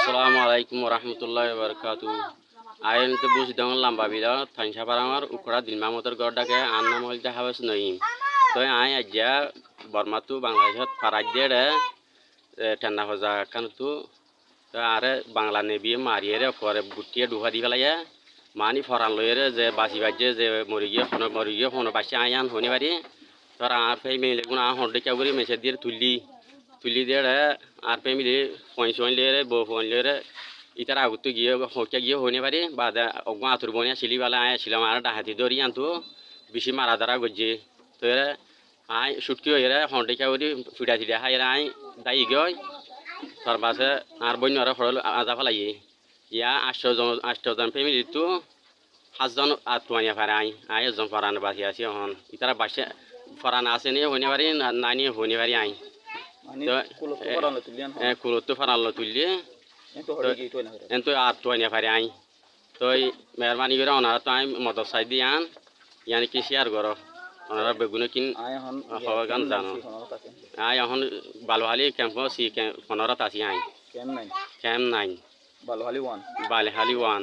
আসসালামু আলাইকুম রহমতুল্লাহ বরকাতু আইন তো বুঝ দং লম্বা বিলা থানসা পারামার উকড়া দিলমা মতর গড়াকে আন নাম হইতে হাবাস নইম তো আই আজ্ঞা বর্মাতু বাংলাদেশত ফারাজ্যে ঠান্ডা হজা কানুতু তো আরে বাংলা নেবি মারিয়ে পরে বুটিয়ে ডুবা দি পেলাইয়া মানি ফরান লইরে যে বাসি বাজ্যে যে মরিগিয়ে ফোন বাসি আয়ান হনি বাড়ি তোর আর ফেই মেলে গুণ হন্ডে চাউরি মেসে দিয়ে তুলি দিয়ে আর ফেই মিলি পয়সন লিয়ে বউ ফোন লিয়ে ইতার আগুত গিয়ে হকে গিয়ে হনে পারি বা অগ্ন আতুর বনিয়া সিলি বেলা আছিলাম আর ডাহাতি দৌড়ি আনতো বেশি মারা দ্বারা গজ্জে তো আই সুটকি হয়ে হন্ডে চাউরি ফিটা ফিটা হাই আই দাই গয় তার পাশে আর বন্য আর হরল আজা ফেলাইয়ে ইয়া আষ্টজন ফ্যামিলি তো 5জন আত্মানিয়া পারে আই এজন ফরান বাসি আছি এখন ইতারা বাসে ফরান আছে নিয়ে হনে পারি না নিয়ে হনে পারি আই তো কুলতো ফরান তুললে এন তো আত্মানিয়া পারে আই তো মেহরবানি করে ওনারা তো আমি মদত সাই দিয়ে আন ইয়ানি কি শেয়ার করো ওনারা বেগুনে কিন হওয়া গান জানো আই এখন বালুহালি ক্যাম্প সি ফোনরা তাসি আই ক্যাম্প নাই বালুহালি ওয়ান